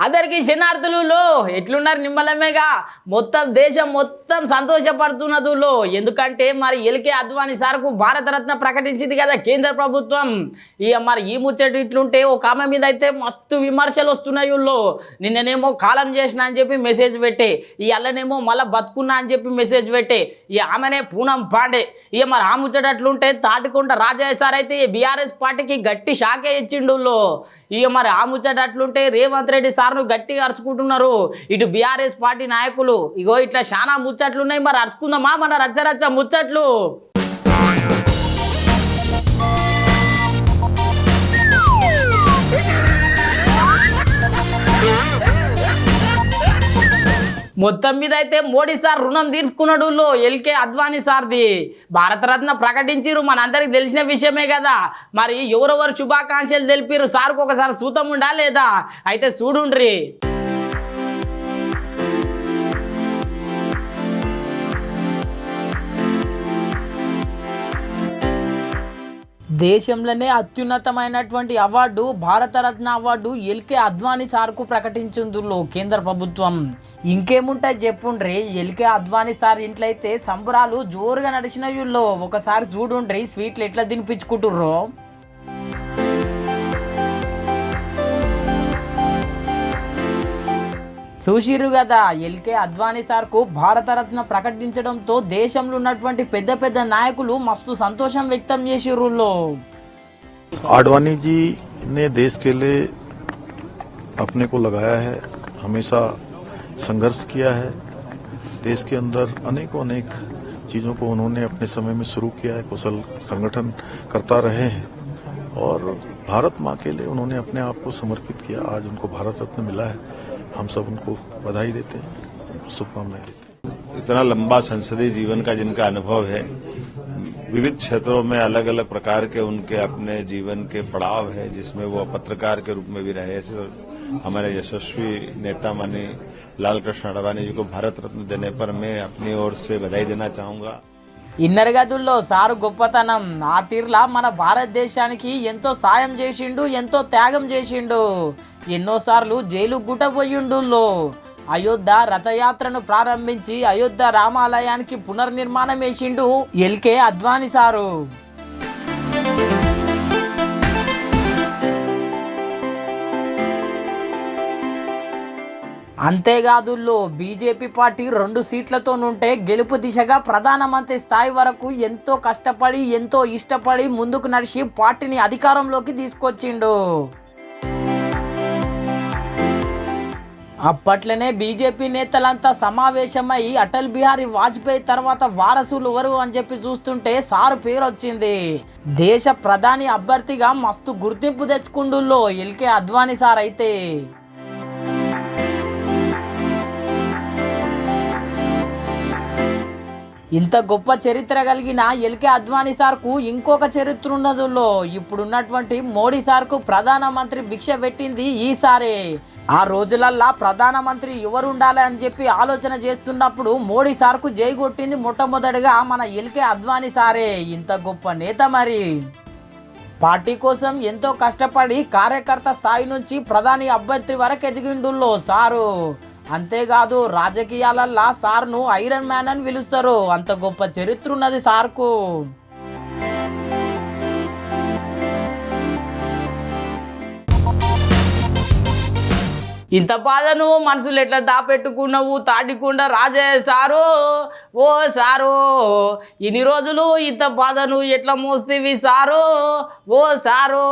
అందరికీ శనార్థులు ఎట్లున్నారు నిమ్మలమేగా మొత్తం దేశం మొత్తం సంతోషపడుతున్నదులో ఎందుకంటే మరి ఎల్కే అద్వానీ సార్కు భారతరత్న ప్రకటించింది కదా కేంద్ర ప్రభుత్వం. మరి ఈ ముచ్చట ఇట్లుంటే ఒక ఆమె మీద అయితే మస్తు విమర్శలు వస్తున్నాయి. నిన్ననేమో కాలం చేసిన అని చెప్పి మెసేజ్ పెట్టే, ఈ అల్లనేమో మళ్ళీ బతుకున్నా అని చెప్పి మెసేజ్ పెట్టే, ఈ ఆమెనే పూనం పాండే. మరి ఆ ముచ్చట అట్లుంటే తాటికొండ రాజయ్య సార్ అయితే బీఆర్ఎస్ పార్టీకి గట్టి షాకే ఇచ్చిండు. మరి ఆ ముచ్చట అట్లుంటే రేవంత్ రెడ్డి సార్ను గట్టిగా అరుచుకుంటున్నారు ఇటు బీఆర్ఎస్ పార్టీ నాయకులు. ఇగో ఇట్లా చాలా ముచ్చట్లు ఉన్నాయి, మరి అరుచుకుందామా మన రచ్చరచ్చ ముచ్చట్లు. మొత్తం మీద అయితే మోడీ సార్ రుణం తీర్చుకున్నాడు ఎల్కే అద్వానీ సార్ది. భారతరత్న ప్రకటించారు, మనందరికి తెలిసిన విషయమే కదా. మరి ఎవరెవరు శుభాకాంక్షలు తెలిపారు సార్కు ఒకసారి సూతం ఉండా లేదా అయితే చూడుండ్రి. దేశంలోనే అత్యున్నతమైనటువంటి award Bharat Ratna award LK Advani సార్కు ప్రకటించిందులో కేంద్ర ప్రభుత్వం. ఇంకేముంటాయి చెప్పుండ్రి, ఎల్కే అద్వానీ సార్ ఇంట్లో అయితే సంబరాలు జోరుగా నడిచినయ్యుల్లో. ఒకసారి చూడుండ్రి స్వీట్లు ఎట్లా తినిపించుకుంటుర్రో. చూసిరు కదా, ఎల్కే అద్వానీ సార్కు భారతరత్న ప్రకటించడంతో దేశంలో ఉన్నటువంటి పెద్ద పెద్ద నాయకులు మస్తు సంతోషం వ్యక్తం చేసిర్రు. आडवाणी जी ने देश के लिए अपने को लगाया है, हमेशा संघर्ष किया है। देश के अंदर अनेक चीजों को उन्होंने अपने समय में शुरू किया है, कुशल संगठन करता रहे हैं और भारत माँ के लिए उन्होंने अपने आप को समर्पित किया। आज उनको भारत रत्न मिला है, हम सब उनको बधाई देते हैं, शुभकामनाएं देते हैं। इतना लंबा संसदीय जीवन का जिनका अनुभव है, विविध क्षेत्रों में अलग अलग प्रकार के उनके अपने जीवन के पड़ाव है, जिसमें वो पत्रकार के रूप में भी रहे। ऐसे हमारे यशस्वी नेता मानी लाल कृष्ण अडवाणी जी को भारत रत्न देने पर मैं अपनी ओर से बधाई देना चाहूंगा। ఇన్నర్ గదుల్లో సారు గొప్పతనం ఆ తీర్లా మన భారతదేశానికి ఎంతో సాయం చేసిండు, ఎంతో త్యాగం చేసిండు. ఎన్నోసార్లు జైలు గుట్టపోయిండు. అయోధ్య రథయాత్రను ప్రారంభించి అయోధ్య రామాలయానికి పునర్నిర్మాణం వేసిండు ఎల్కే అద్వానీ సారు. అంతేకాదు బీజేపీ పార్టీ 2 సీట్లతోనుంటే గెలుపు దిశగా ప్రధానమంత్రి స్థాయి వరకు ఎంతో కష్టపడి ఎంతో ఇష్టపడి ముందుకు నడిచి పార్టీని అధికారంలోకి తీసుకొచ్చిండు. అప్పట్లోనే బీజేపీ నేతలంతా సమావేశమై అటల్ బిహారీ వాజ్పేయి తర్వాత వారసులు ఎవరు అని చెప్పి చూస్తుంటే సారు పేరు వచ్చింది. దేశ ప్రధాని అభ్యర్థిగా మస్తు గుర్తింపు తెచ్చుకుండు ఎల్కే అద్వానీ సార్ అయితే. ఇంత గొప్ప చరిత్ర కలిగిన ఎల్కే అద్వానీ సార్కు ఇంకొక చరిత్ర ఉన్నదులో. ఇప్పుడున్నటువంటి మోడీ సార్కు ప్రధానమంత్రి భిక్ష పెట్టింది ఈసారే. ఆ రోజులల్లా ప్రధానమంత్రి ఎవరు ఉండాలి అని చెప్పి ఆలోచన చేస్తున్నప్పుడు మోడీ సార్కు జై కొట్టింది మొట్టమొదటిగా మన ఎల్కే అద్వానీ సారే. ఇంత గొప్ప నేత మరి పార్టీ కోసం ఎంతో కష్టపడి కార్యకర్త స్థాయి నుంచి ప్రధాని అభ్యర్థి వరకు ఎదిగిండుల్లో సారు. అంతేకాదు రాజకీయాలల్లా సార్ను ఐరన్ మ్యాన్ అని పిలుస్తారు. అంత గొప్ప చరిత్ర ఉన్నది సార్కు. ఇంత బాధను మనసులు ఎట్లా దాపెట్టుకున్నావు తాటికొండ రాజయ్య సారు. ఓ సారు, ఇన్ని రోజులు ఇంత బాధను ఎట్లా మోస్తేవి సారు. ఓ సారు,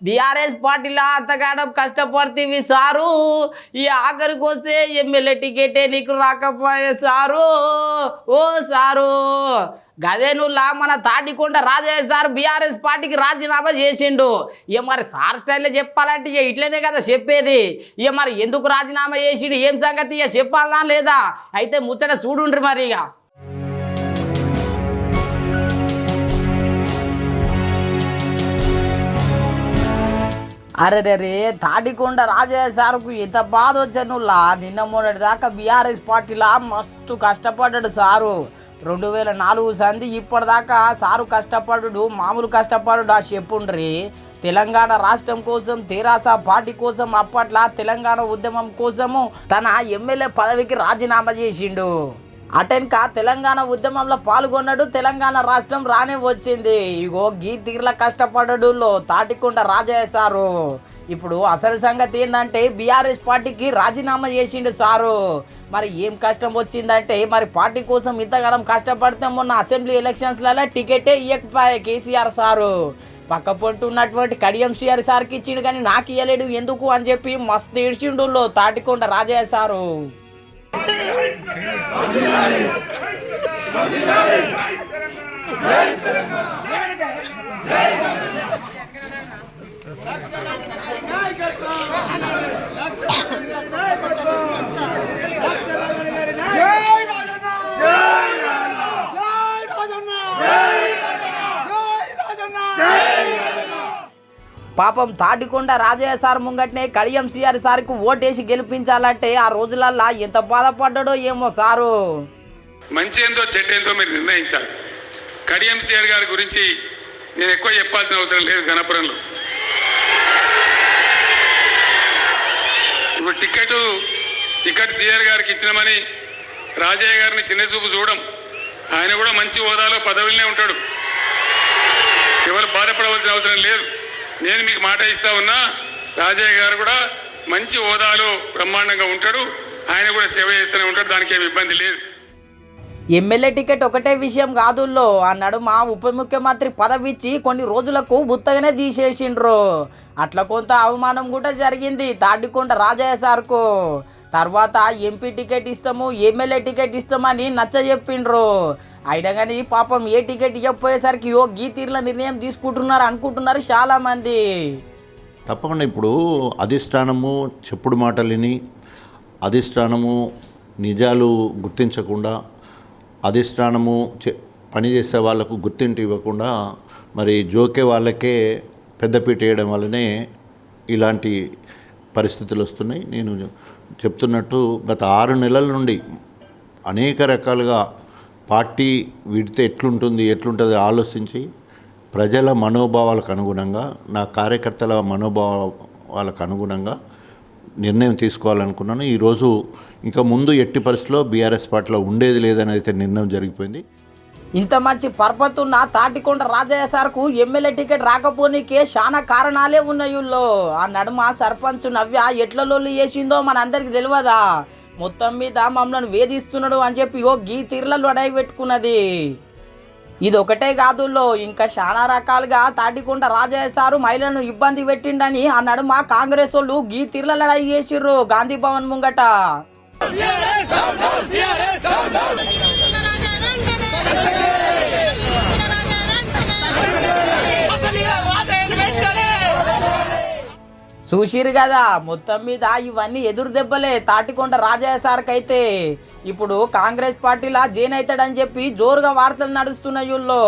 బీఆర్ఎస్ పార్టీలో అంతగానం కష్టపడుతీవి సారు. ఈ ఆఖరికి వస్తే ఎమ్మెల్యే టికెటే నీకు రాకపోయే సారు. ఓ సారు, గదేనుల్లా మన తాటికొండ రాజయ్య సార్ బీఆర్ఎస్ పార్టీకి రాజీనామా చేసిండు. మరి సార్ స్టైల్లో చెప్పాలంటే ఇట్లనే కదా చెప్పేది. మరి ఎందుకు రాజీనామా చేసిండు, ఏం సంగతి చెప్పాలనా లేదా అయితే ముచ్చట చూడుండ్రి మరి. ఇక అరే తాటికొండ రాజయ్య సార్కు ఎంత బాధ వచ్చానుల్లా. నిన్న మొన్నటి దాకా బీఆర్ఎస్ పార్టీలా మస్తు కష్టపడ్డాడు సారు. 2004 సంధి ఇప్పటిదాకా సారు కష్టపడు మామూలు కష్టపడు ఆ చెప్పుండ్రి. తెలంగాణ రాష్ట్రం కోసం తెరాస పార్టీ కోసం అప్పట్లా తెలంగాణ ఉద్యమం కోసము తన ఎమ్మెల్యే పదవికి రాజీనామా చేసిండు. అటెన్క తెలంగాణ ఉద్యమంలో పాల్గొన్నాడు. తెలంగాణ రాష్ట్రం రానే వచ్చింది. ఇగో గీ తీర్ల కష్టపడడులో తాటికొండ రాజయ్య సారు ఇప్పుడు అసలు సంగతి ఏంటంటే బీఆర్ఎస్ పార్టీకి రాజీనామా చేసిండు సారు. మరి ఏం కష్టం వచ్చిందంటే మరి పార్టీ కోసం ఇంతకాలం కష్టపడితే మొన్న అసెంబ్లీ ఎలక్షన్స్లలో టికెటే ఇవ్వకపోయే కేసీఆర్ సారు. పక్క పొట్టు ఉన్నటువంటి కడియం సిఆర్ సార్కి ఇచ్చిండు కానీ నాకు ఇవ్వలేడు ఎందుకు అని చెప్పి మస్తు ఏడ్చిండు తాటికొండ రాజయ్య సారు. పాపం తాటికొండ రాజయ్య సార్ ముంగట్నే కడియం సిఆర్ సార్కు ఓటేసి గెలిపించాలంటే ఆ రోజులల్లా ఎంత బాధపడ్డాడో ఏమో సారు. మంచి ఏందో చెడ్డేందో మీరు నిర్ణయించాలి. కడియం సిఆర్ గారి గురించి నేను ఎక్కువ చెప్పాల్సిన అవసరం లేదు. గణపురంలో ఇప్పుడు టికెట్ సిఆర్ గారికి ఇచ్చినామని రాజయ్య గారిని చిన్న చూపు చూడడం. ఆయన కూడా మంచి హోదాలో పదవులనే ఉంటాడు. ఎవరు బాధపడవలసిన అవసరం లేదు. నేను మీకు మాట ఇస్తా ఉన్నా, రాజయ్య గారు కూడా మంచి హోదాలో బ్రహ్మాండంగా ఉంటాడు. ఆయన కూడా సేవ చేస్తూనే ఉంటాడు. దానికి ఏమి ఇబ్బంది లేదు. ఎమ్మెల్యే టికెట్ ఒకటే విషయం కాదుల్లో అన్నాడు మా ఉప ముఖ్యమంత్రి పదవి ఇచ్చి కొన్ని రోజులకు గుత్తగానే తీసేసిండ్రు. అట్లా కొంత అవమానం కూడా జరిగింది తాటికొండ రాజయ్య సార్కు. తర్వాత ఎంపీ టికెట్ ఇస్తాము ఎమ్మెల్యే టికెట్ ఇస్తామని నచ్చ చెప్పిండ్రు. అయినా కానీ పాపం ఏ టికెట్ ఇవ్వకపోయేసరికి గీ తీర్ల నిర్ణయం తీసుకుంటున్నారు అనుకుంటున్నారు చాలా మంది. తప్పకుండా ఇప్పుడు అధిష్టానము చెప్పుడు మాటలిని, అధిష్టానము నిజాలు గుర్తించకుండా, అధిష్టానము పనిచేసే వాళ్ళకు గుర్తింపు ఇవ్వకుండా మరి జోకే వాళ్ళకే పెద్దపీట వేయడం వల్లనే ఇలాంటి పరిస్థితులు వస్తున్నాయి. నేను చెప్తున్నట్టు గత 6 నెలల నుండి అనేక రకాలుగా పార్టీ విడితే ఎట్లుంటుంది ఆలోచించి ప్రజల మనోభావాలకు అనుగుణంగా, నా కార్యకర్తల మనోభావాలకు అనుగుణంగా నిర్ణయం తీసుకోవాలనుకున్నాను. ఈరోజు ఇంకా ముందు ఎట్టి పరిస్థితిలో బీఆర్ఎస్ పార్టీలో ఉండేది లేదని అయితే నిర్ణయం జరిగిపోయింది. ఇంత మంచి పర్పత్ ఉన్న తాటికొండ రాజయ్య సార్కు ఎమ్మెల్యే టికెట్ రాకపోనీకే చాలా కారణాలే ఉన్నాయుల్లో. ఆ నడుమ సర్పంచ్ నవ్య ఎట్ల లొల్లి చేసిందో మనందరికి తెలియదా. మొత్తం మీద మమ్మల్ని వేధిస్తున్నాడు అని చెప్పి గీ తీర్లలో అడవి పెట్టుకున్నది. ఇది ఒకటే కాదుల్లో ఇంకా చాలా రకాలుగా తాటికొండ రాజయ్య సారు మహిళలను ఇబ్బంది పెట్టిండని ఆ నడుమ కాంగ్రెస్ వాళ్ళు గీ తీర్లలో అడవి చేసిర్రు గాంధీ భవన్ ముంగట. చూసిరు కదా మొత్తం మీద ఇవన్నీ ఎదురు దెబ్బలే తాటికొండ రాజయ్య సార్కి. అయితే ఇప్పుడు కాంగ్రెస్ పార్టీలా జైన్ అవుతాడని చెప్పి జోరుగా వార్తలు నడుస్తున్నాయుల్లో.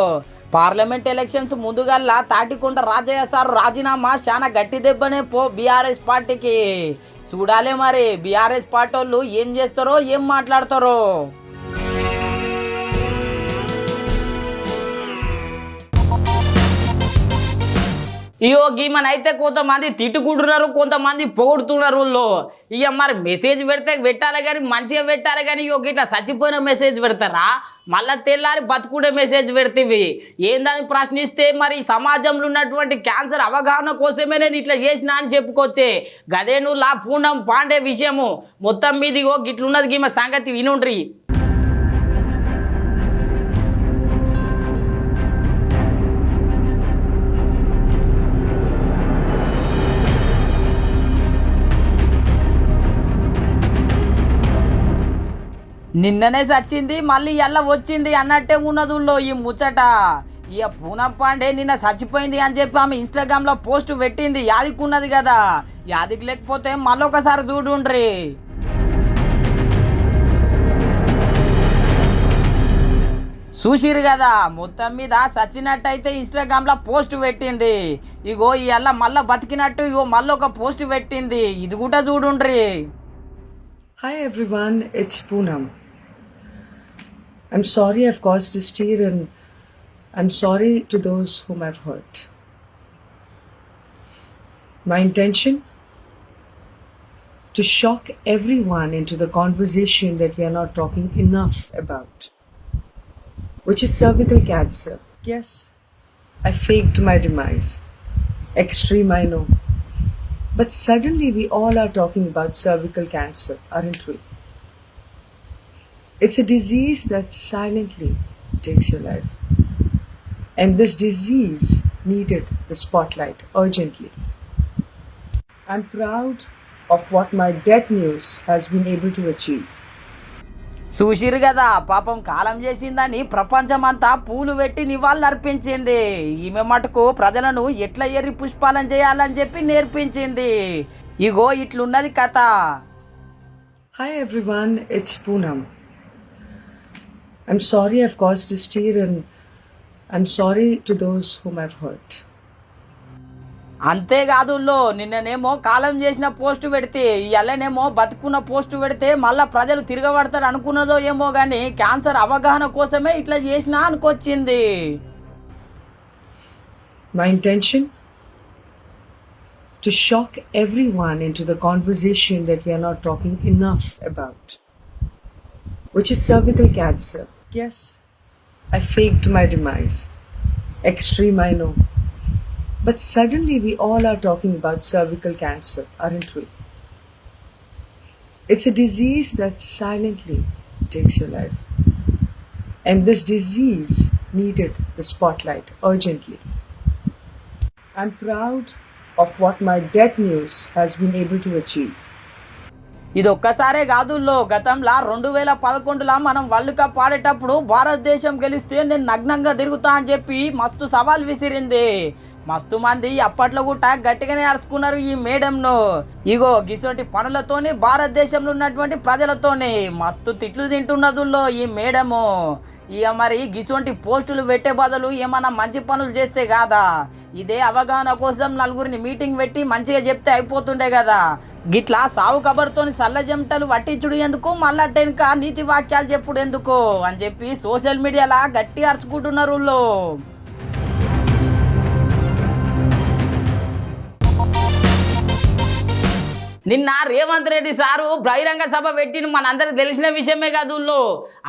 పార్లమెంట్ ఎలక్షన్స్ ముందుగల్లా తాటికొండ రాజయ్య సార్ రాజీనామా చాలా గట్టి దెబ్బనే బీఆర్ఎస్ పార్టీకి. చూడాలే మరి బీఆర్ఎస్ పార్టీ వాళ్ళు ఏం చేస్తారో ఏం మాట్లాడతారో. గీమన్ అయితే కొంతమంది తిట్టుకుంటున్నారు, కొంతమంది పొగుడుతున్నారు. ఇక మరి మెసేజ్ పెట్టాలి కానీ మంచిగా పెట్టాలి కానీ ఇట్లా చచ్చిపోయిన మెసేజ్ పెడతారా, మళ్ళీ తెల్లారి బతుకునే మెసేజ్ పెడతీవి ఏందని ప్రశ్నిస్తే మరి సమాజంలో ఉన్నటువంటి క్యాన్సర్ అవగాహన కోసమే నేను ఇట్లా చేసినా అని చెప్పుకొచ్చే గదే నువ్వు పూనం పాండే విషయము. మొత్తం మీది గిట్లున్నది గీమ సంగతి వినుండ్రి. నిన్ననే చచ్చింది మళ్ళీ ఎల్ల వచ్చింది అన్నట్టే ఉన్నదుల్లో ఈ ముచ్చట. ఇక పూనం పాండే నిన్న చచ్చిపోయింది అని చెప్పి ఆమె ఇన్స్టాగ్రామ్లో పోస్ట్ పెట్టింది. యాదికున్నది కదా, యాదికి లేకపోతే మళ్ళొకసారి చూడుండ్రి. చూసిరు కదా మొత్తం మీద చచ్చినట్టయితే ఇన్స్టాగ్రామ్లో పోస్ట్ పెట్టింది. ఇవాళ మళ్ళీ బతికినట్టు మళ్ళొక పోస్ట్ పెట్టింది. ఇది కూడా చూడుండ్రి. Hi everyone, it's Poonam. I'm sorry I've caused this tear and I'm sorry to those whom I've hurt. My intention? To shock everyone into the conversation that we are not talking enough about, which is cervical cancer. Yes, I faked my demise. Extreme, I know. But suddenly we all are talking about cervical cancer, aren't we? It's a disease that silently takes your life. And this disease needed the spotlight urgently. I'm proud of what my death news has been able to achieve. చూసిరు కదా పాపం కాలం చేసిందని ప్రపంచమంతా పూలు పెట్టి నివాళులు అర్పించింది. ఈమె మటుకు ప్రజలను ఎట్లా ఎర్రి పుష్పాలను చేయాలని చెప్పి నేర్పించింది. ఇగో ఇట్లున్నది కథ. Hi everyone, it's Poonam. I'm sorry I've caused this tear and I'm sorry to those whom I've hurt. అంతేకాదు నిన్ననేమో కాలం చేసిన పోస్టు పెడితే ఇయ్యాలనేమో బతుకున్న పోస్టు పెడితే మళ్ళీ ప్రజలు తిరగబడతారు అనుకున్నదో ఏమో కానీ క్యాన్సర్ అవగాహన కోసమే ఇట్లా చేసినా అనుకొచ్చింది. My intention? To shock everyone into the conversation that we are not talking enough about, which is cervical cancer. Yes, I faked my demise. Extreme, I know. But suddenly we all are talking about cervical cancer, aren't we? It's a disease that silently takes your life. And this disease needed the spotlight urgently. I'm proud of what my death news has been able to achieve. ఇది ఒక్కసారే కాదు గతంలో 2011లో మనం world cup ఆడేటప్పుడు భారతదేశం గెలిస్తే నేను నగ్నంగా తిరుగుతా అని చెప్పి మస్తు సవాల్ విసిరింది. మస్తు మంది అప్పట్లో కూడా గట్టిగానే అరుచుకున్నారు ఈ మేడంను. ఇగో గిసోటి పనులతోని భారతదేశంలో ఉన్నటువంటి ప్రజలతోని మస్తు తిట్లు తింటున్నదుల్లో ఈ మేడము. ఇక మరి గిసోటి పోస్టులు పెట్టే బదులు ఏమన్నా మంచి పనులు చేస్తే కాదా, ఇదే అవగాహన కోసం నలుగురిని మీటింగ్ పెట్టి మంచిగా చెప్తే అయిపోతుండే కదా. గిట్లా సావు కబర్తోని సల్ల జంటలు పట్టించుడు ఎందుకు, మళ్ళా టెన్క నీతి వాక్యాలు చెప్పుడు ఎందుకు అని చెప్పి సోషల్ మీడియాలో గట్టి అరుచుకుంటున్నారు. నిన్న రేవంత్ రెడ్డి సారు బహిరంగ సభ పెట్టిన మనందరికి తెలిసిన విషయమే కాదు.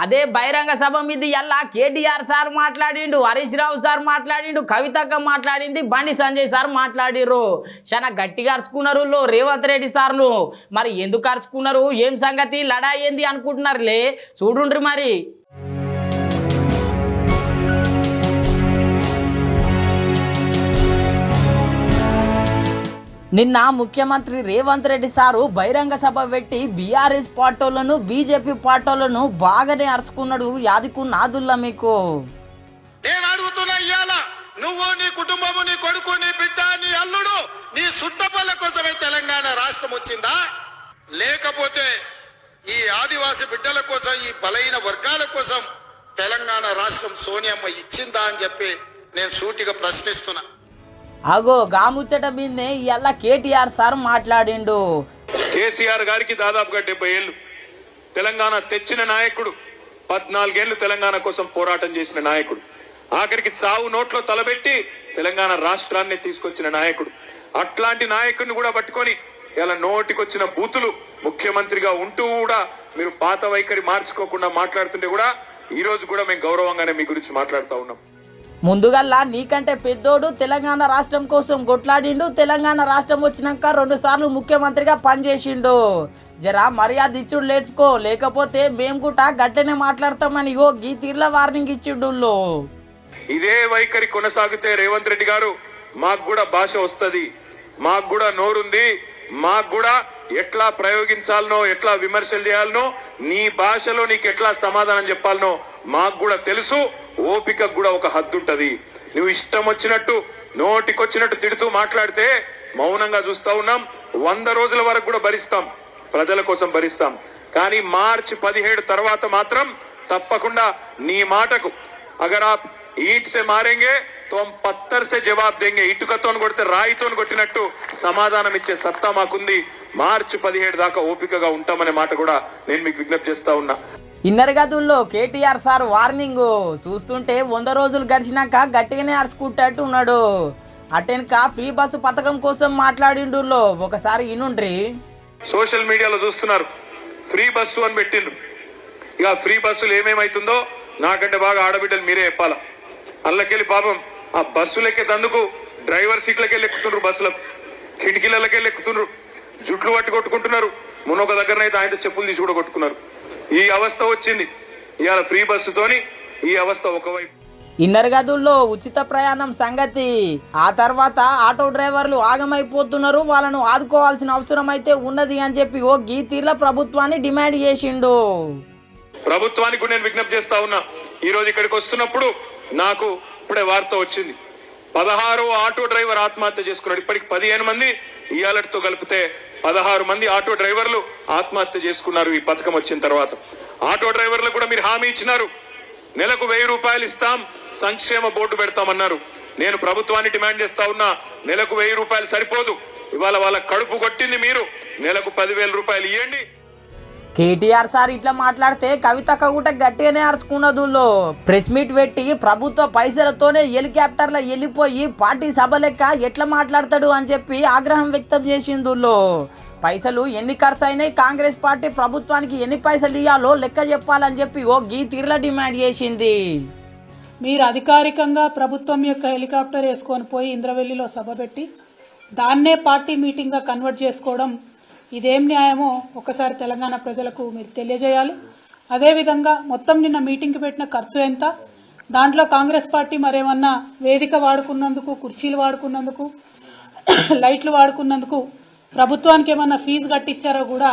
అదే బహిరంగ సభ మీద ఎలా కేటీఆర్ సార్ మాట్లాడిండు, హరీష్ రావు సార్ మాట్లాడిండు, కవితక్క మాట్లాడింది, బండి సంజయ్ సార్ మాట్లాడిర్రు. చాలా గట్టిగా అరుచుకున్నారు రేవంత్ రెడ్డి సార్ను. మరి ఎందుకు అరుచుకున్నారు, ఏం సంగతి, లడాయి ఏంది అనుకుంటున్నారులే, చూడుండ్రి మరి. నిన్న ముఖ్యమంత్రి రేవంత్ రెడ్డి సారు బహిరంగ సభ పెట్టి బీఆర్ఎస్ పార్టీలను బీజేపీ పార్టీలను బాగానే అరుచుకున్నాడు. యాదికు నాదుల్లా మీకు నేను అడుగుతున్నా, ఇయ్యాల నువ్వు, నీ కుటుంబము, నీ కొడుకు, నీ బిడ్డ, నీ అల్లుడు, నీ సుట్టపల్ల కోసమే తెలంగాణ రాష్ట్రం వచ్చిందా, లేకపోతే ఈ ఆదివాసి బిడ్డల కోసం, ఈ బలైన వర్గాల కోసం తెలంగాణ రాష్ట్రం సోనియమ్మ ఇచ్చిందా అని చెప్పి నేను సూటిగా ప్రశ్నిస్తున్నా. అగో గాముచ్చట మీదనే ఇలా కేటీఆర్ సార్ మాట్లాడిండు. కేసీఆర్ గారికి దాదాపుగా 70 ఏళ్ళు తెలంగాణ తెచ్చిన నాయకుడు, 14 ఏళ్ళు తెలంగాణ కోసం పోరాటం చేసిన నాయకుడు, ఆఖరికి చావు నోట్లో తలబెట్టి తెలంగాణ రాష్ట్రాన్ని తీసుకొచ్చిన నాయకుడు. అట్లాంటి నాయకుడిని కూడా పట్టుకొని ఇలా నోటికొచ్చిన బూతులు ముఖ్యమంత్రిగా ఉంటూ కూడా మీరు పాత వైఖరి మార్చుకోకుండా మాట్లాడుతుంటే కూడా ఈ రోజు కూడా మేము గౌరవంగానే మీ గురించి మాట్లాడుతూ ఉన్నాం. ముందుగల్లా నీకంటే పెద్దోడు తెలంగాణ రాష్ట్రం కోసం కొట్లాడిండు. తెలంగాణ రాష్ట్రం వచ్చినాక 2 సార్లు ముఖ్యమంత్రిగా పనిచేసిండు. జరా మర్యాద ఇచ్చుడు లేచుకో, లేకపోతే మేము కూడా గట్టనే మాట్లాడతామని గీ తీర్ల వార్నింగ్ ఇచ్చిండు. ఇదే వైఖరి కొనసాగితే రేవంత్ రెడ్డి గారు, మాకు కూడా భాష వస్తుంది, మాకు కూడా నోరుంది, మాకు కూడా ఎట్లా ప్రయోగించాలనో, ఎట్లా విమర్శలు చేయాలనో, నీ భాషలో నీకు ఎట్లా సమాధానం చెప్పాలనో మాకు కూడా తెలుసు. ఓపిక కూడా ఒక హద్దు ఉంటది. నువ్వు ఇష్టం వచ్చినట్టు నోటికొచ్చినట్టు తిడుతూ మాట్లాడితే మౌనంగా చూస్తా ఉన్నాం. 100 రోజుల వరకు కూడా భరిస్తాం, ప్రజల కోసం భరిస్తాం. కానీ మార్చి 17 తర్వాత మాత్రం తప్పకుండా నీ మాటకు అగర్ ఆప్ ఈట్ సే మారేంగే तो हम पत्थर से जवाब देंगे, ఇటుకతో కొడితే రాయితో కొట్టినట్టు సమాధానం ఇచ్చే సత్తా మాకుంది. మార్చి 17 దాకా ఓపికగా ఉంటామనే మాట కూడా నేను మీకు విజ్ఞప్తి చేస్తా ఉన్నా. ఇన్నర్ గదుల్లో కేటీఆర్ సార్ వార్నింగ్ చూస్తుంటే 100 రోజులు గడిచినాక గట్టిగానే అరుచుకుంటట్టు ఉన్నాడు. అటెన్కా ఫ్రీ బస్సు పథకం కోసం మాట్లాడిండులో ఒకసారి ఇనుండ్రి. సోషల్ మీడియాలో చూస్తున్నారు, ఫ్రీ బస్సు అని పెట్టిండ్రు. ఇక ఫ్రీ బస్సులు ఏమేమైతుందో నాకంటే బాగా ఆడబిడ్డలు మీరే చెప్పాలా. అల్లకెళ్ళి పాపం ఆ బస్సులెక్కేందుకు డ్రైవర్ సీట్లకెళ్ళి ఎక్కుతుండ్రు, బస్సులకు కిటికీలకెళ్ళి ఎక్కుతుండ్రు, జుట్లు పట్టి కొట్టుకుంటున్నారు. మునొక దగ్గరనైతే ఆయన చెప్పులు తీసి కూడా కొట్టుకున్నారు. ఈ అవస్థ వచ్చింది ఇవాళ ఫ్రీ బస్సుతోని. ఈ అవస్థ ఒకవైపు ఇన్నర్ గదుల్లో ఉచిత ప్రయాణం సంగతి, ఆ తర్వాత ఆటో డ్రైవర్లు ఆగమైపోతున్నారు, వాళ్ళను ఆదుకోవాల్సిన అవసరం అయితే ఉన్నది అని చెప్పి ఓ గీతీర్ల ప్రభుత్వాన్ని డిమాండ్ చేసిండు. ప్రభుత్వానికి నేను విజ్ఞప్తి చేస్తా ఉన్నా. ఈ రోజు ఇక్కడికి వస్తున్నప్పుడు నాకు ఇప్పుడే వార్త వచ్చింది, 16వ ఆటో డ్రైవర్ ఆత్మహత్య చేసుకున్నాడు. ఇప్పటికి 15 మంది, ఇయాలతో కలిపితే 16 మంది ఆటో డ్రైవర్లు ఆత్మహత్య చేసుకున్నారు ఈ పథకం వచ్చిన తర్వాత. ఆటో డ్రైవర్లకు కూడా మీరు హామీ ఇచ్చినారు, నెలకు 1000 రూపాయలు ఇస్తాం, సంక్షేమ బోర్డు పెడతామన్నారు. నేను ప్రభుత్వాన్ని డిమాండ్ చేస్తా ఉన్నా, నెలకు 1000 రూపాయలు సరిపోదు. ఇవాళ వాళ్ళ కడుపు కొట్టింది మీరు, నెలకు 10,000 రూపాయలు ఇవ్వండి. కేటీఆర్ సార్ ఇట్లా మాట్లాడితే కవితక్క కూడా గట్టిగానే అరుచుకున్నదుల్లో ప్రెస్ మీట్ పెట్టి ప్రభుత్వ పైసలతోనే హెలికాప్టర్లో వెళ్ళిపోయి పార్టీ సభ లెక్క ఎట్లా మాట్లాడతాడు అని చెప్పి ఆగ్రహం వ్యక్తం చేసిందుల్లో. పైసలు ఎన్ని ఖర్చు అయినాయి, కాంగ్రెస్ పార్టీ ప్రభుత్వానికి ఎన్ని పైసలు ఇవ్వాలో లెక్క చెప్పాలని చెప్పి ఓ గీతీర్ల డిమాండ్ చేసింది. మీరు అధికారికంగా ప్రభుత్వం యొక్క హెలికాప్టర్ వేసుకొని పోయి ఇంద్రవెల్లిలో సభ పెట్టి దాన్నే పార్టీ మీటింగ్గా కన్వర్ట్ చేసుకోవడం ఇదేం న్యాయమో ఒకసారి తెలంగాణ ప్రజలకు మీరు తెలియజేయాలి. అదేవిధంగా మొత్తం నిన్న మీటింగ్కి పెట్టిన ఖర్చు ఎంత, దాంట్లో కాంగ్రెస్ పార్టీ మరేమన్నా వేదిక వాడుకున్నందుకు, కుర్చీలు వాడుకున్నందుకు, లైట్లు వాడుకున్నందుకు ప్రభుత్వానికి ఏమన్నా ఫీజు కట్టించారో కూడా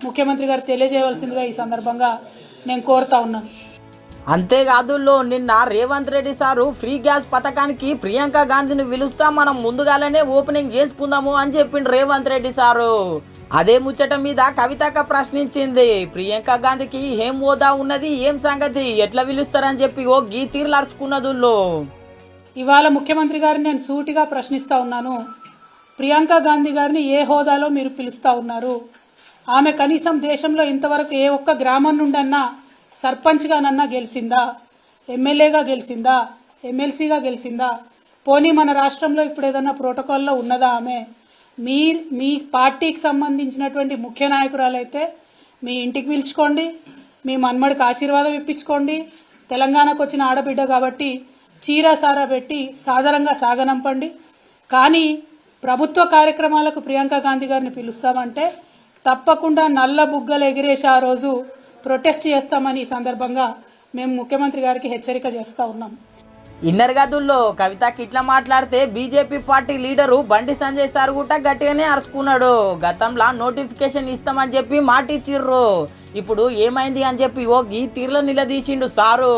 ముఖ్యమంత్రి గారు తెలియజేయవలసిందిగా ఈ సందర్భంగా నేను కోరుతా ఉన్నాను. అంతేకాదు నిన్న Revanth Reddy sir free gas పథకానికి ప్రియాంక గాంధీని పిలుస్తా మనం ముందుగానే ఓపెనింగ్ చేసుకుందాము అని చెప్పిండు రేవంత్ రెడ్డి సారు. అదే ముచ్చట మీద కవితక్క ప్రశ్నించింది, ప్రియాంక గాంధీకి ఏం హోదా ఉన్నది, ఏం సంగతి, ఎట్లా పిలుస్తారని చెప్పి ఓ గీతీర్లు అరుచుకున్నదుల్లో. ఇవాళ ముఖ్యమంత్రి గారిని నేను సూటిగా ప్రశ్నిస్తా ఉన్నాను, ప్రియాంక గాంధీ గారిని ఏ హోదాలో మీరు పిలుస్తా ఉన్నారు? ఆమె కనీసం దేశంలో ఇంతవరకు ఏ ఒక్క గ్రామం నుండన్నా సర్పంచ్గానన్నా గెలిచిందా, ఎమ్మెల్యేగా గెలిచిందా, ఎమ్మెల్సీగా గెలిచిందా? పోనీ మన రాష్ట్రంలో ఇప్పుడు ఏదన్నా ప్రోటోకాల్లో ఉన్నదా ఆమె? మీ పార్టీకి సంబంధించినటువంటి ముఖ్య నాయకురాలైతే మీ ఇంటికి పిలుచుకోండి, మీ మన్మడికి ఆశీర్వాదం ఇప్పించుకోండి. తెలంగాణకు వచ్చిన ఆడబిడ్డ కాబట్టి చీరా సారా పెట్టి సాదరంగా సాగనంపండి. కానీ ప్రభుత్వ కార్యక్రమాలకు ప్రియాంక గాంధీ గారిని పిలుస్తామంటే తప్పకుండా నల్ల బుగ్గలు ఎగిరేసి ఆ రోజు ప్రొటెస్ట్ చేస్తామని ఈ సందర్భంగా మేము ముఖ్యమంత్రి గారికి హెచ్చరిక చేస్తా ఉన్నాం. ఇన్నర్ గదుల్లో కవితకి ఇట్లా మాట్లాడితే BJP party leader Bandi Sanjay sir కూడా గట్టిగానే అరుచుకున్నాడు. గతంలో నోటిఫికేషన్ ఇస్తామని చెప్పి మాట ఇచ్చిర్రు, ఇప్పుడు ఏమైంది అని చెప్పి ఓ గీతీర్లో నిలదీసిండు సారు.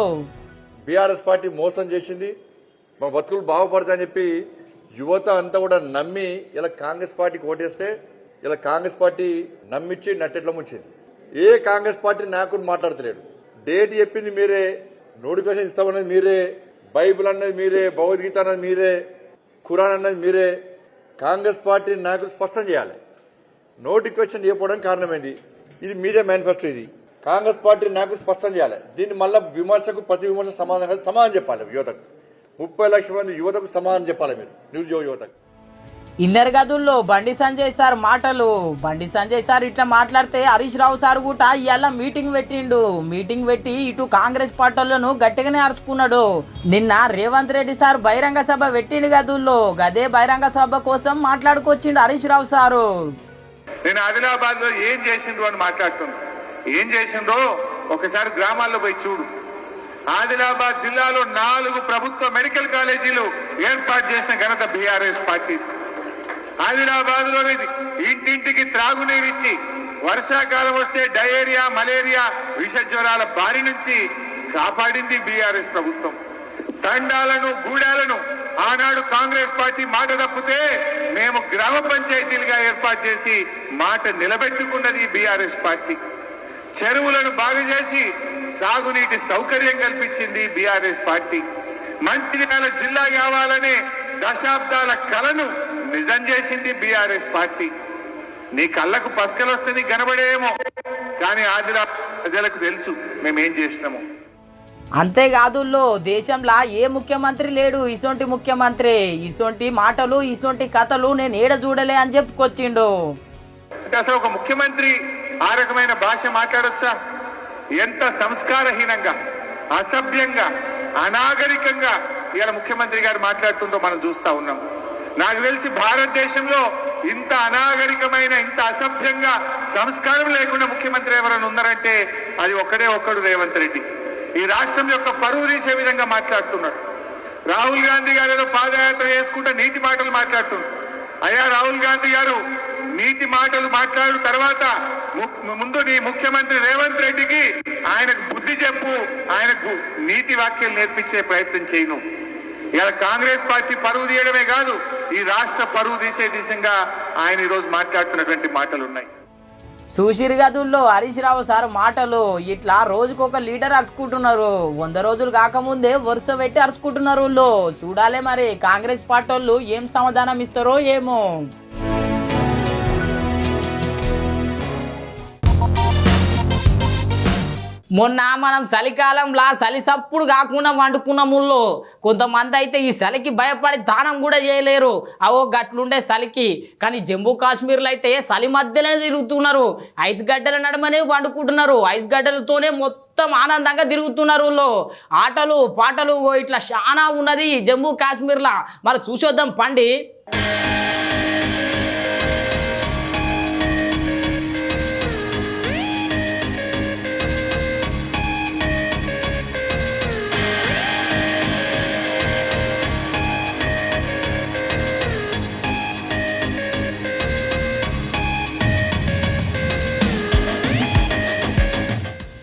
బీఆర్ఎస్ పార్టీ మోసం చేసింది, మా బతుకులు బాగుపడతాయని చెప్పి యువత అంతా కూడా నమ్మి ఇలా కాంగ్రెస్ పార్టీకి ఓటేస్తే ఇలా కాంగ్రెస్ పార్టీ నమ్మించి నట్టెట్ల ముంచింది. ఏ కాంగ్రెస్ పార్టీ నాయకుడు మాట్లాడతలేడు. డేట్ చెప్పింది మీరే, నోటిఫికేషన్ ఇస్తామన్నది మీరే, బైబిల్ అన్నది మీరే, భగవద్గీత అన్నది మీరే, ఖురాన్ అన్నది మీరే. కాంగ్రెస్ పార్టీ నాయకులు స్పష్టం చేయాలి. నోటిఫికేషన్ ఇవ్వడానికి కారణమైంది ఇది మీరే మేనిఫెస్టో. ఇది కాంగ్రెస్ పార్టీ నాయకులు స్పష్టం చేయాలి. దీన్ని మళ్ళా విమర్శకు ప్రతి విమర్శ సమాధానం చెప్పాలి. యువతకు 30 లక్షల మంది యువతకు సమాధానం చెప్పాలి మీరు, నిరుద్యోగ యువతకు. ఇన్నర్ గదుల్లో బండి సంజయ్ సార్ మాటలు. బండి సంజయ్ సార్ ఇట్లా మాట్లాడితే హరీష్ రావు సార్ కూడా ఇవాళ మీటింగ్ పెట్టిండు. మీటింగ్ పెట్టి ఇటు కాంగ్రెస్ పార్టీలను గట్టిగానే అరుచుకున్నాడు. నిన్న రేవంత్ రెడ్డి సార్ బహిరంగ సభ పెట్టిండు గదుల్లో, గదే బహిరంగ సభ కోసం మాట్లాడుకొచ్చిండు హరీష్ రావు సారు. నేను ఆదిలాబాద్ లో ఏం చేసిండ్రు అని మాట్లాడుతున్నా. ఏం చేసిండ్రో ఒకసారి గ్రామాల్లో పోయి చూడు. ఆదిలాబాద్ జిల్లాలో 4 ప్రభుత్వ మెడికల్ కాలేజీలు ఏర్పాటు చేసిన ఘనత బీఆర్ఎస్ పార్టీ. ఆదిలాబాద్ లో ఇంటింటికి త్రాగునీరిచ్చి వర్షాకాలం వస్తే డయేరియా, మలేరియా, విష జ్వరాల బారి నుంచి కాపాడింది బీఆర్ఎస్ ప్రభుత్వం. తండాలను, గూడాలను ఆనాడు కాంగ్రెస్ పార్టీ మాట తప్పితే మేము గ్రామ పంచాయతీలుగా ఏర్పాటు చేసి మాట నిలబెట్టుకున్నది బీఆర్ఎస్ పార్టీ. చెరువులను బాగు చేసి సాగునీటి సౌకర్యం కల్పించింది బీఆర్ఎస్ పార్టీ. మంచిర్యాల జిల్లా కావాలనే దశాబ్దాల కలను నిజం చేసింది బీఆర్ఎస్ పార్టీ. నీ కళ్ళకు పసకలు వస్తే నీకు కనబడేమో, కానీ ఆదిలాబాద్ ప్రజలకు తెలుసు మేమేం చేసినాము. అంతేకాదుల్లో దేశంలో ఏ ముఖ్యమంత్రి లేడు ఇసొంటి ముఖ్యమంత్రి, ఇసొంటి మాటలు ఇసొంటి కథలు నేను ఏడ చూడలే అని చెప్పుకొచ్చిండు. అంటే అసలు ఒక ముఖ్యమంత్రి ఆ రకమైన భాష మాట్లాడొచ్చా? ఎంత సంస్కారహీనంగా, అసభ్యంగా, అనాగరికంగా ఇవాళ ముఖ్యమంత్రి గారు మాట్లాడుతుందో మనం చూస్తా ఉన్నాం. నాకు తెలిసి భారతదేశంలో ఇంత అనాగరికమైన, ఇంత అసభ్యంగా, సంస్కారం లేకుండా ముఖ్యమంత్రి ఎవరైనా ఉన్నారంటే అది ఒక్కడు రేవంత్ రెడ్డి. ఈ రాష్ట్రం యొక్క పరువు తీసే విధంగా మాట్లాడుతున్నాడు. రాహుల్ గాంధీ గారు ఏదో పాదయాత్ర చేసుకుంటే నీతి మాటలు మాట్లాడుతున్నారు. అయ్యా రాహుల్ గాంధీ గారు, నీతి మాటలు మాట్లాడు తర్వాత ముందు నీ ముఖ్యమంత్రి రేవంత్ రెడ్డికి ఆయనకు బుద్ధి చెప్పు, ఆయనకు నీతి వాక్యాలు నేర్పించే ప్రయత్నం చేయను. ఇలా కాంగ్రెస్ పార్టీ పరువు తీయడమే కాదు, ఈ రాష్ట్ర పరువు తీసే దిశగా ఆయన ఈరోజు మాట్లాడుతున్నటువంటి మాటలు ఉన్నాయి. సుశీర్ గదుల్లో హరీష్ రావు సార్ మాటలు ఇట్లా రోజుకొక లీడర్ అరుచుకుంటున్నారు. 100 రోజులు కాకముందే వరుస పెట్టి అరుచుకుంటున్నారు. చూడాలే మరి కాంగ్రెస్ పార్టీ వాళ్ళు ఏం సమాధానం ఇస్తారో ఏమో. మొన్న మనం చలికాలంలో చలి సప్పుడు కాకుండా వండుకున్నాముల్లో కొంతమంది అయితే ఈ చలికి భయపడి దానం కూడా చేయలేరు. అవో గట్లుండే చలికి. కానీ జమ్మూ కాశ్మీర్లో అయితే చలి మధ్యలోనే తిరుగుతున్నారు. ఐస్ గడ్డల నడమనే వండుకుంటున్నారు. ఐస్ గడ్డలతోనే మొత్తం ఆనందంగా తిరుగుతున్నారు. ఆటలు పాటలు ఇట్లా చాలా ఉన్నది జమ్మూ కాశ్మీర్లో. మరి చూసొద్దాం పండి.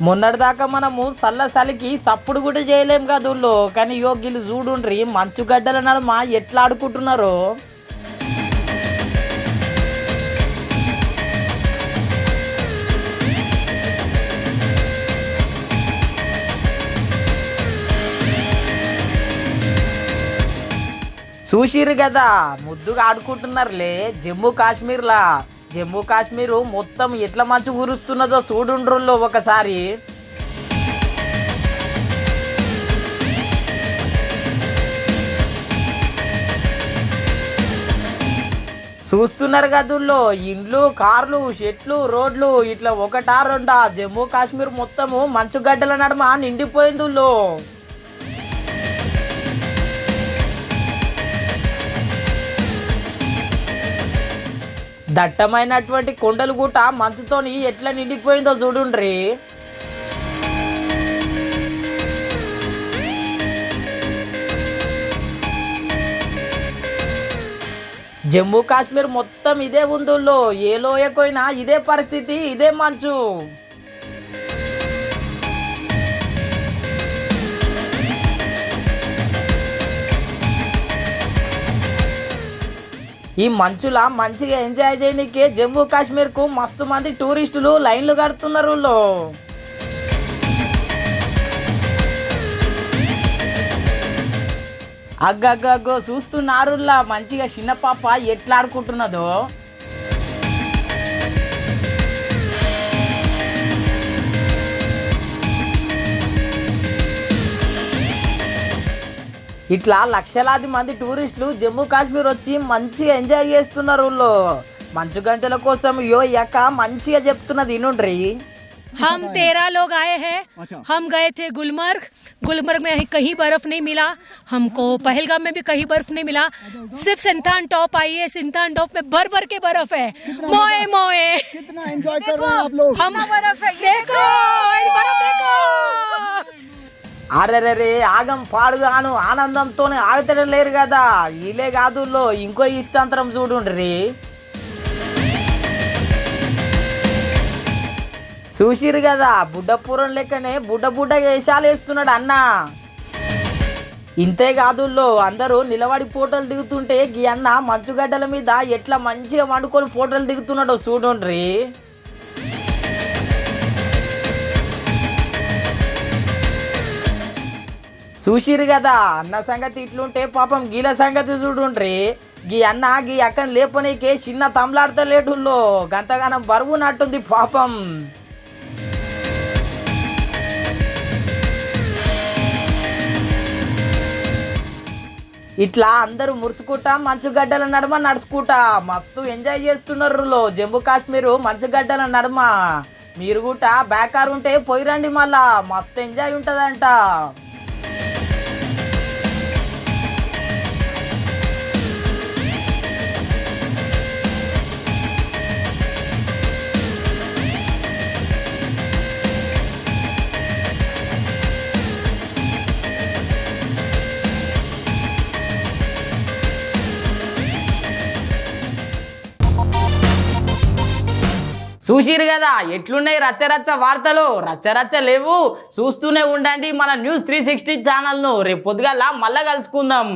మొన్నటిదాకా మనము చలికి సప్పుడు కూడా చేయలేం కదుల్లో. కానీ యోగిలు చూడుండ్రి మంచు గడ్డల నడుమ ఎట్లా ఆడుకుంటున్నారో. చూసిర్రు కదా ముద్దుగా ఆడుకుంటున్నారులే జమ్మూ కాశ్మీర్లా. జమ్మూ కాశ్మీరు మొత్తం ఎట్లా మంచు కురుస్తున్నదో చూడుండ్రుల్లో ఒకసారి. చూస్తున్నారు కదుల్లో ఇండ్లు, కార్లు, చెట్లు, రోడ్లు ఇట్లా ఒకటా రెండా జమ్మూ కాశ్మీర్ మొత్తము మంచు గడ్డల నడుమ నిండిపోయిందుల్లో. దట్టమైనటువంటి కొండలు గుట్ట మంచుతోని ఎట్లా నిండిపోయిందో చూడుండ్రి. జమ్మూ కాశ్మీర్ మొత్తం ఇదే ఉందుల్లో. ఏ లోయకైనా ఇదే పరిస్థితి, ఇదే మంచు. ఈ మంచులా మంచిగా ఎంజాయ్ చేయడానికే జమ్మూ కాశ్మీర్కు మస్తు మంది టూరిస్టులు లైన్లు కడుతున్నారు. అగ్గగ్గో చూస్తున్నారులా మంచిగా చిన్న పాప ఎట్లా ఆడుకుంటున్నదో. ఇట్లా లక్షలాది మంది టూరిస్టులు జమ్మూ కాశ్మీర్ వచ్చి మంచిగా ఎంజాయ్ చేస్తున్నారు. మంచు గంటల కోసం యో యక మంచిగా చెప్తున్నది వినుండ్రి. हम 13 लोग आए हैं. हम गए थे गुलमर्ग. गुलमर्ग में कहीं बर्फ नहीं मिला हमको. पहलगाम में भी कहीं बर्फ नहीं मिला. सिर्फ सिंथान टॉप आई है. सिंथान टॉप में भर भर के बर्फ है. मोए मोए कितना एंजॉय कर रहे हैं आप लोग. हम बर्फ है, देखो बर्फ देखो. అరెరే ఆగం పాడుగాను ఆనందంతోనే ఆగుతడం లేరు కదా. ఇలే కాదుల్లో ఇంకో ఇచ్చంతరం చూడుండ్రి. చూసిరు కదా బుడ్డపురం లెక్కనే బుడ్డ వేషాలు వేస్తున్నాడు అన్న. ఇంతే కాదుల్లో అందరూ నిలబడి ఫోటోలు దిగుతుంటే ఈ అన్న మంచుగడ్డల మీద ఎట్లా మంచిగా వండుకొని ఫోటోలు దిగుతున్నాడో చూడుండ్రి. చూసిరు కదా అన్న సంగతి ఇట్లుంటే పాపం గీల సంగతి చూడుండ్రి. గీ అన్న గీ అక్కని లేపనీకే చిన్న తమ్లాడతలేటుల్లో గంతగానం బరువు నట్టుంది పాపం. ఇట్లా అందరూ మురుసుకుంటా మంచుగడ్డల నడుమ నడుచుకుంటా మస్తు ఎంజాయ్ చేస్తున్నారు జమ్మూ కాశ్మీర్ మంచుగడ్డల నడుమ. మీరు కూడా బేకార్ ఉంటే పోయి రండి, మళ్ళా మస్తు ఎంజాయ్ ఉంటుందంట. చూసిరు కదా ఎట్లున్నాయి రచ్చరచ్చ వార్తలు. రచ్చరచ్చ లేవు, చూస్తూనే ఉండండి మన న్యూస్ 360 ఛానల్ను. రేపు పొద్దుగాల మళ్ళా కలుసుకుందాం.